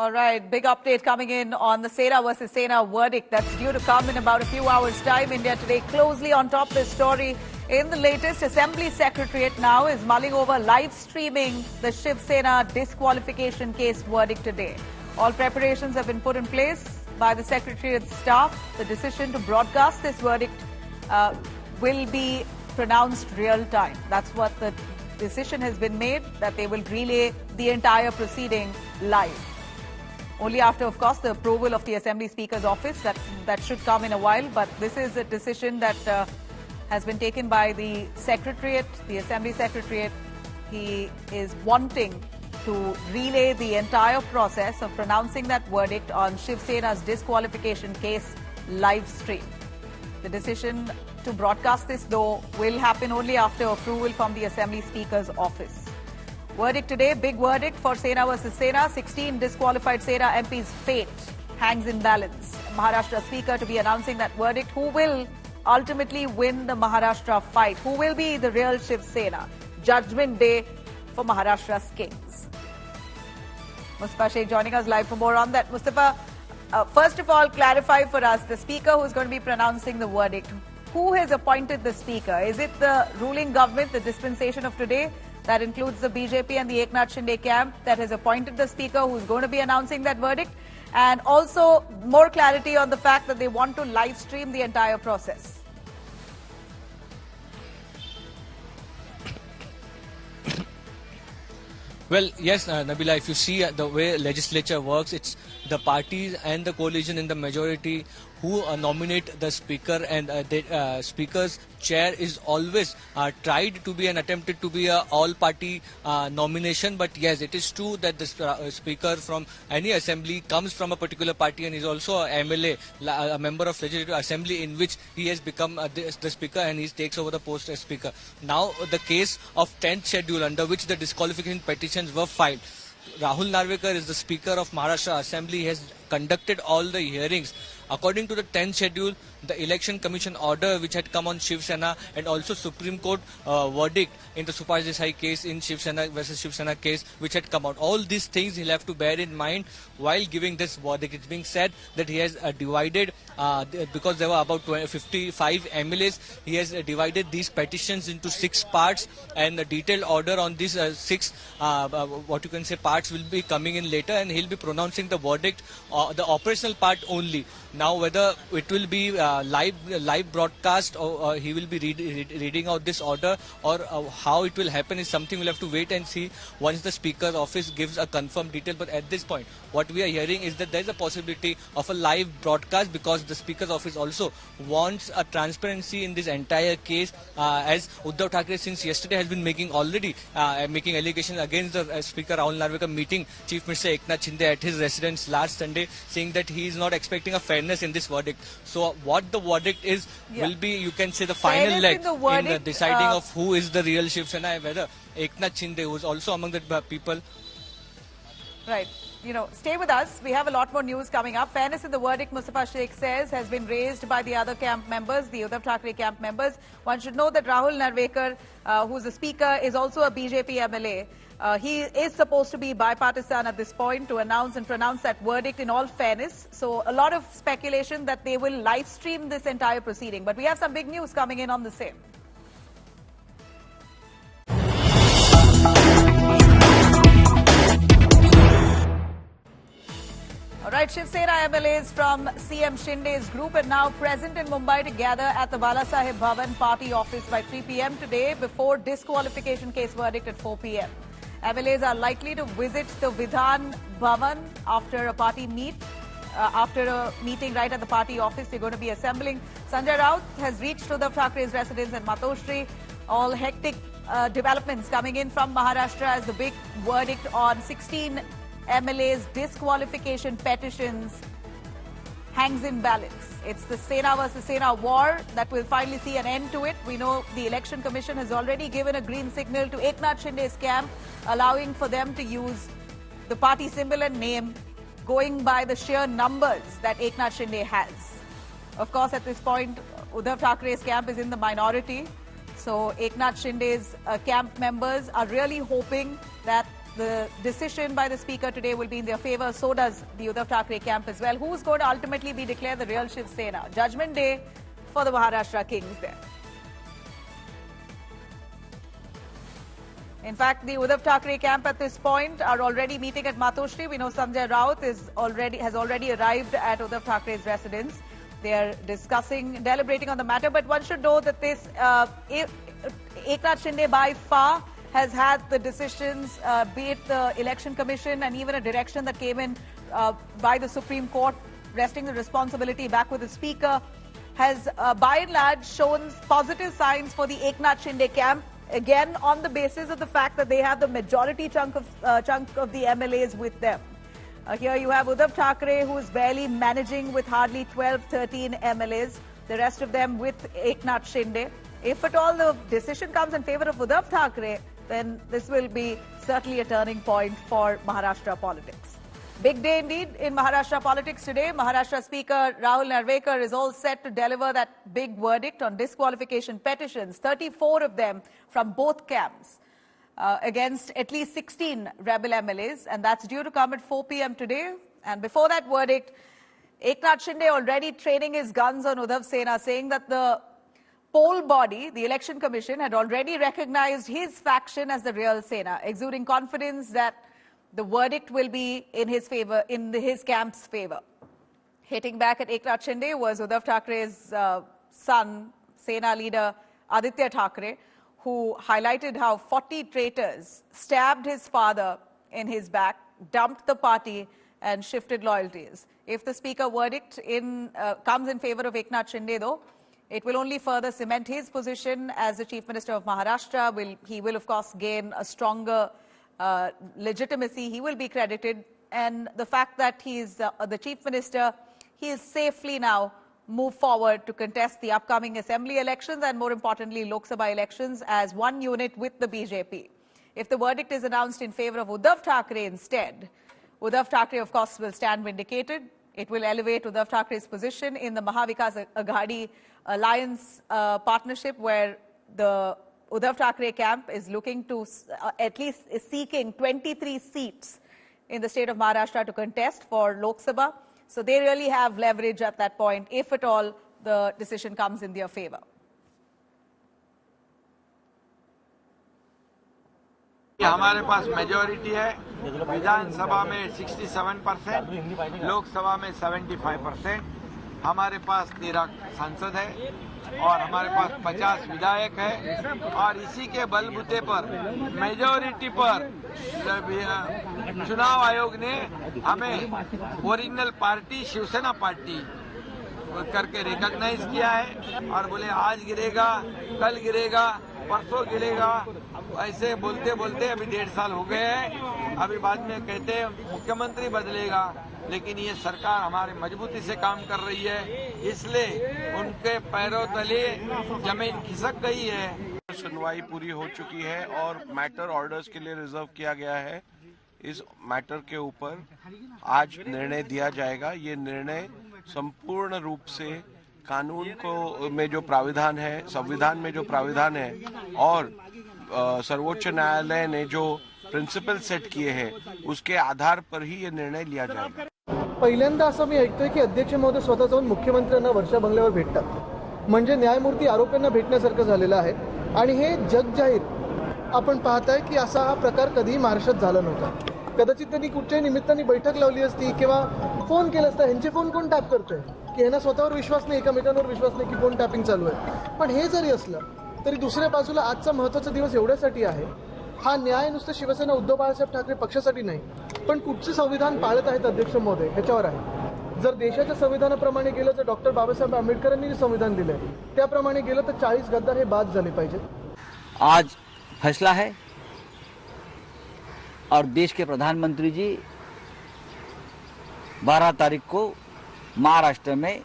All right, big update coming in on the Sena versus Sena verdict that's due to come in about a few hours' time. India Today closely on top of this story. In the latest, Assembly Secretariat now is mulling over live streaming the Shiv Sena disqualification case verdict today. All preparations have been put in place by the Secretariat staff. The decision to broadcast this verdict will be pronounced real time. That's what the decision has been made, that they will relay the entire proceeding live. Only after, of course, the approval of the Assembly Speaker's office. That should come in a while, but this is a decision that has been taken by the Secretariat, the Assembly Secretariat. He is wanting to relay the entire process of pronouncing that verdict on Shiv Sena's disqualification case live stream. The decision to broadcast this, though, will happen only after approval from the Assembly Speaker's office. Verdict today, big verdict for Sena versus Sena. 16 disqualified Sena MPs' fate hangs in balance. Maharashtra Speaker to be announcing that verdict. Who will ultimately win the Maharashtra fight? Who will be the real Shiv Sena? Judgment day for Maharashtra's kings. Mustafa Sheikh joining us live for more on that. Mustafa, first of all, clarify for us the Speaker who's going to be pronouncing the verdict. Who has appointed the Speaker? Is it the ruling government, the dispensation of today? That includes the BJP and the Eknath Shinde camp that has appointed the Speaker who's going to be announcing that verdict. And also more clarity on the fact that they want to live stream the entire process. Well, yes, Nabila, if you see the way legislature works, it's the parties and the coalition in the majority who nominate the speaker, and the speaker's chair is always tried to be and attempted to be a all-party nomination. But yes, it is true that the speaker from any assembly comes from a particular party and is also a MLA, a member of legislative assembly, in which he has become the speaker and he takes over the post as speaker. Now, the case of 10th schedule under which the disqualification petitions were filed. Rahul Narwekar is the Speaker of Maharashtra Assembly. He has conducted all the hearings. According to the 10th schedule, the Election Commission order which had come on Shiv Sena and also Supreme Court verdict in the Subhash Desai case in Shiv Sena versus Shiv Sena case which had come out. All these things he'll have to bear in mind while giving this verdict. It's being said that he has divided, because there were about 55 MLAs, he has divided these petitions into 6 parts, and the detailed order on these 6 what you can say parts will be coming in later, and he'll be pronouncing the verdict, the operational part only. Now, whether it will be live broadcast or he will be reading out this order, or how it will happen is something we'll have to wait and see once the Speaker's office gives a confirmed detail. But at this point, what we are hearing is that there is a possibility of a live broadcast, because the Speaker's office also wants a transparency in this entire case, as Uddhav Thackeray since yesterday has been making allegations against the Speaker Rahul Narwekar, meeting Chief Minister Eknath Shinde at his residence last Sunday, saying that he is not expecting a fairness in this verdict. So what the verdict is will be, you can say, the final leg in the deciding of who is the real Shiv Sena, whether Eknath Shinde, who is also among the people. Right. You know, stay with us. We have a lot more news coming up. Fairness in the verdict, Mustafa Sheikh says, has been raised by the other camp members, the Uddhav Thackeray camp members. One should know that Rahul Narwekar, who's the Speaker, is also a BJP MLA. He is supposed to be bipartisan at this point to announce and pronounce that verdict in all fairness. So a lot of speculation that they will live stream this entire proceeding. But we have some big news coming in on the same. All right, Shiv Sena MLAs from CM Shinde's group are now present in Mumbai to gather at the Balasaheb Bhavan party office by 3 p.m. today before disqualification case verdict at 4 p.m. MLAs are likely to visit the Vidhan Bhavan after a meeting right at the party office. They're going to be assembling. Sanjay Raut has reached Uddhav Thackeray's residence in Matoshri. All hectic developments coming in from Maharashtra as the big verdict on 16 MLA's disqualification petitions hangs in balance. It's the Sena versus Sena war that will finally see an end to it. We know the Election Commission has already given a green signal to Eknath Shinde's camp, allowing for them to use the party symbol and name, going by the sheer numbers that Eknath Shinde has. Of course, at this point, Uddhav Thackeray's camp is in the minority. So Eknath Shinde's camp members are really hoping that the decision by the Speaker today will be in their favour. So does the Uddhav Thackeray camp as well. Who's going to ultimately be declared the real Shiv Sena? Judgment day for the Maharashtra Kings there. In fact, the Uddhav Thackeray camp at this point are already meeting at Matoshri. We know Sanjay Raut has already arrived at Uddhav Thackeray's residence. They are deliberating on the matter. But one should know that this Eknath Shinde by far has had the decisions, be it the Election Commission and even a direction that came in by the Supreme Court, resting the responsibility back with the Speaker, has by and large shown positive signs for the Eknath Shinde camp, again on the basis of the fact that they have the majority chunk of the MLAs with them. Here you have Uddhav Thackeray, who is barely managing with hardly 12-13 MLAs, the rest of them with Eknath Shinde. If at all the decision comes in favour of Uddhav Thackeray, then this will be certainly a turning point for Maharashtra politics. Big day indeed in Maharashtra politics today. Maharashtra Speaker Rahul Narwekar is all set to deliver that big verdict on disqualification petitions, 34 of them from both camps, against at least 16 rebel MLAs, and that's due to come at 4 p.m. today. And before that verdict, Eknath Shinde already training his guns on Uddhav Sena, saying that the poll body, the Election Commission, had already recognized his faction as the real Sena, exuding confidence that the verdict will be in his favour, in his camp's favour. Hitting back at Eknath Shinde was Uddhav Thackeray's son, Sena leader Aditya Thackeray, who highlighted how 40 traitors stabbed his father in his back, dumped the party and shifted loyalties. If the Speaker verdict comes in favour of Eknath Shinde, though, it will only further cement his position as the Chief Minister of Maharashtra. He will, of course, gain a stronger legitimacy. He will be credited. And the fact that he is the Chief Minister, he is safely now move forward to contest the upcoming Assembly elections and, more importantly, Lok Sabha elections as one unit with the BJP. If the verdict is announced in favour of Uddhav Thackeray instead, Uddhav Thackeray, of course, will stand vindicated. It will elevate Uddhav Thackeray's position in the Mahavikas Aghadi alliance partnership, where the Uddhav Thackeray camp is looking to at least is seeking 23 seats in the state of Maharashtra to contest for Lok Sabha. So they really have leverage at that point, if at all the decision comes in their favour. हमारे पास majority है, विधानसभा में 67%, लोकसभा में 75%, हमारे पास 13 सांसद है और हमारे पास 50 विधायक है और इसी के बलबूते पर मेजॉरिटी पर चुनाव आयोग ने हमें ओरिजिनल पार्टी शिवसेना पार्टी करके रिकॉग्नाइज किया है और बोले आज गिरेगा, कल गिरेगा, परसों गिरेगा, ऐसे बोलते बोलते अभी 1.5 साल हो गए हैं। अभी बाद में कहते हैं मुख्यमंत्री बदलेगा, लेकिन ये सरकार हमारे मजबूती से काम कर रही है, इसलिए उनके पैरों तले जमीन खिसक गई है। सुनवाई पूरी हो चुकी है और मैटर ऑर्डर्स के लिए रिजर्व किया गया है। इस मैटर के ऊपर आज निर्णय दिया जाएगा। ये निर्णय संपूर्ण रूप से कानून को में जो प्राविधान है, संविधान में जो प्राविधान है और सर्वोच्च न्यायालय ने जो प्रिन्सिपल सेट किए हैं उसके आधार पर ही ये निर्णय लिया जाएगा। पहिल्यांदा असं मी ऐकतोय की अध्यक्ष महोदय स्वतः जाऊन मुख्यमंत्र्यांना वर्षा बंगल्यावर भेटतात, म्हणजे न्यायमूर्ती आरोपींना भेटण्यासारखं झालेलं आहे आणि हे जगजाहीर आपण पाहताय की असा हा प्रकार कधीही महाराष्ट्रात झाला नव्हता। कदाचित त्यांनी कुठच्याही निमित्ताने बैठक लावली असती किंवा फोन केला असता, ह्यांचे फोन कोण टॅप करतोय की ह्यांना स्वतःवर विश्वास नाही, एकमेकांवर विश्वास नाही की फोन टॅपिंग चालू आहे। पण हे जरी असलं तरी दुसऱ्या बाजूला आजचा महत्त्वाचा दिवस एवढ्यासाठी आहे, हा न्याय नुसतं शिवसेना उद्धव बाळासाहेब ठाकरे पक्षासाठी नाही, पण कुठचे संविधान पाळत आहेत अध्यक्ष महोदय ह्याच्यावर आहे। जर देशाच्या संविधानाप्रमाणे गेलं तर डॉक्टर बाबासाहेब आंबेडकरांनी जे संविधान दिलंय त्याप्रमाणे गेलं तर 40 गद्दार हे बाद झाले पाहिजेत। आज फैसला है और देश के प्रधानमंत्री जी 12 तारीख को महाराष्ट्र में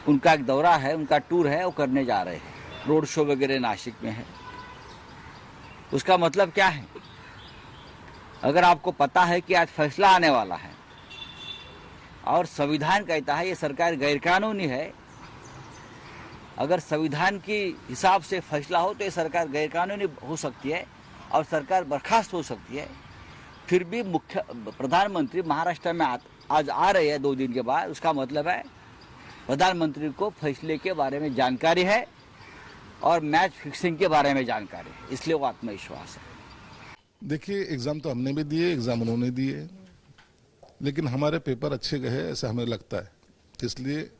उनका एक दौरा है, उनका टूर है, वो करने जा रहे हैं। रोड शो वगैरह नासिक में है। उसका मतलब क्या है? अगर आपको पता है कि आज फैसला आने वाला है और संविधान कहता है ये सरकार गैरकानूनी है, अगर संविधान के हिसाब से फैसला हो तो ये सरकार गैरकानूनी हो सकती है और सरकार बर्खास्त हो सकती है, फिर भी प्रधानमंत्री महाराष्ट्र में आज आ रहे हैं 2 दिन के बाद, उसका मतलब है प्रधानमंत्री को फैसले के बारे में जानकारी है और मैच फिक्सिंग के बारे में जानकारी है, इसलिए वो आत्मविश्वास है। देखिए, एग्जाम तो हमने भी दिए, एग्जाम उन्होंने दिए, लेकिन हमारे पेपर अच्छे गए ऐसा हमें लगता है, इसलिए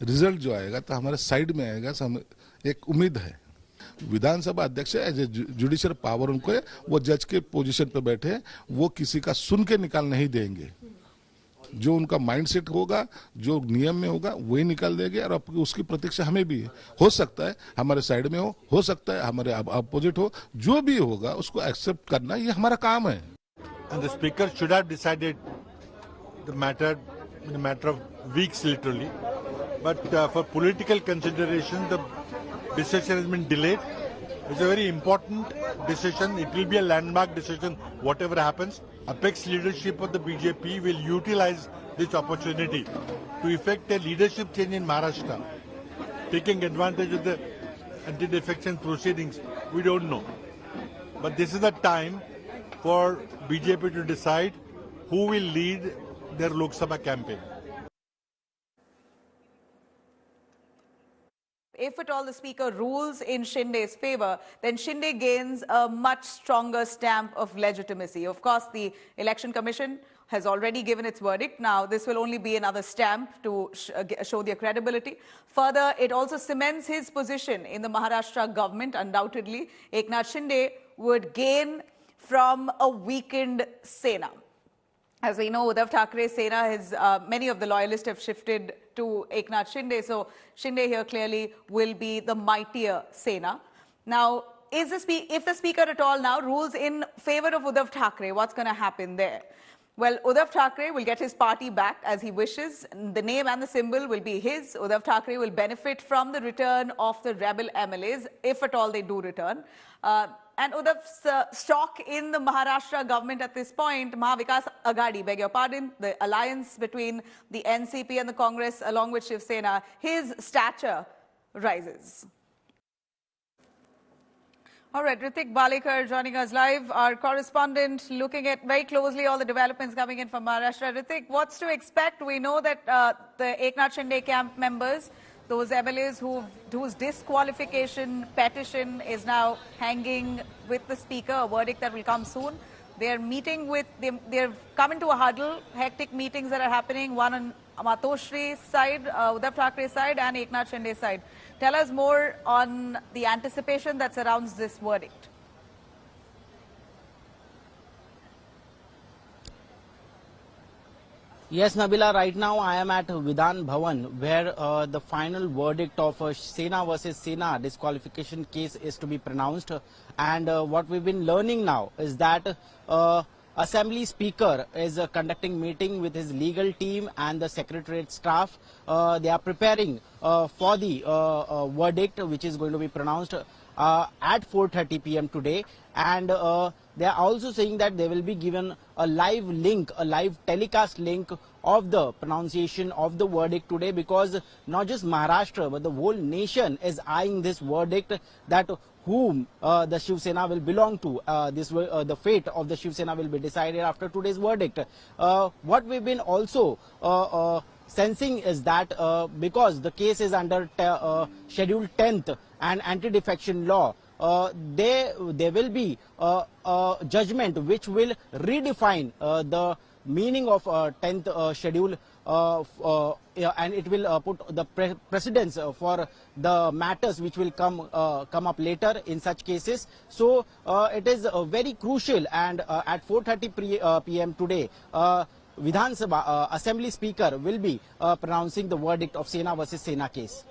रिजल्ट जो आएगा तो हमारे साइड में आएगा, हमें एक उम्मीद है। विधानसभा अध्यक्ष एज ए जुडिशियल पावर उनको है, वो जज के पोजीशन पे बैठे हैं, वो किसी का सुन के निकाल नहीं देंगे। जो उनका माइंडसेट होगा, जो नियम में होगा, वही निकाल देंगे, और उसकी प्रतीक्षा हमें भी है। हो सकता है हमारे साइड में हो सकता है हमारे अपोजिट हो, जो भी होगा उसको एक्सेप्ट करना ये हमारा काम है। And the speaker should have decided the matter in a matter of weeks, literally. But for political consideration, the decision has been delayed. It's a very important decision. It will be a landmark decision, whatever happens. Apex leadership of the BJP will utilize this opportunity to effect a leadership change in Maharashtra, taking advantage of the anti-defection proceedings. We don't know. But this is the time for BJP to decide who will lead their Lok Sabha campaign. If at all the Speaker rules in Shinde's favour, then Shinde gains a much stronger stamp of legitimacy. Of course, the Election Commission has already given its verdict. Now, this will only be another stamp to show their credibility. Further, it also cements his position in the Maharashtra government, undoubtedly. Eknath Shinde would gain from a weakened Sena. As we know, Uddhav Thakkre's Sena has, many of the loyalists have shifted to Eknath Shinde. So Shinde here clearly will be the mightier Sena. Now, if the Speaker at all now rules in favour of Uddhav Thakkre, what's going to happen there? Well, Uddhav Thakkre will get his party back as he wishes. The name and the symbol will be his. Uddhav Thakkre will benefit from the return of the rebel MLAs, if at all they do return. And Uddhav's stock in the Maharashtra government at this point, Mahavikas Aghadi, beg your pardon, the alliance between the NCP and the Congress along with Shiv Sena, his stature rises. All right, Ritik Balekar joining us live, our correspondent, looking at very closely all the developments coming in from Maharashtra. Ritik, what's to expect? We know that the Eknath Shinde camp members, those MLAs whose disqualification petition is now hanging with the Speaker, a verdict that will come soon. They're meeting with, they're come into a huddle, hectic meetings that are happening, one on Matoshri's side, Uddhav Thakkre's side, and Eknath Shinde's side. Tell us more on the anticipation that surrounds this verdict. Yes, Nabila, right now I am at Vidhan Bhavan, where the final verdict of Sena versus Sena disqualification case is to be pronounced. And what we've been learning now is that Assembly Speaker is conducting meeting with his legal team and the Secretariat staff. They are preparing for the verdict, which is going to be pronounced at 4:30 p.m. today. And they are also saying that they will be given a live link, a live telecast link of the pronunciation of the verdict today, because not just Maharashtra but the whole nation is eyeing this verdict, that whom the Shiv Sena will belong to. The fate of the Shiv Sena will be decided after today's verdict. What we've been also sensing is that because the case is under Schedule 10th and anti-defection law, there will be a judgment which will redefine the meaning of 10th schedule, and it will put the precedence for the matters which will come up later in such cases. So it is very crucial, and at 4:30 p.m. today, Vidhan Sabha Assembly Speaker will be pronouncing the verdict of Sena versus Sena case.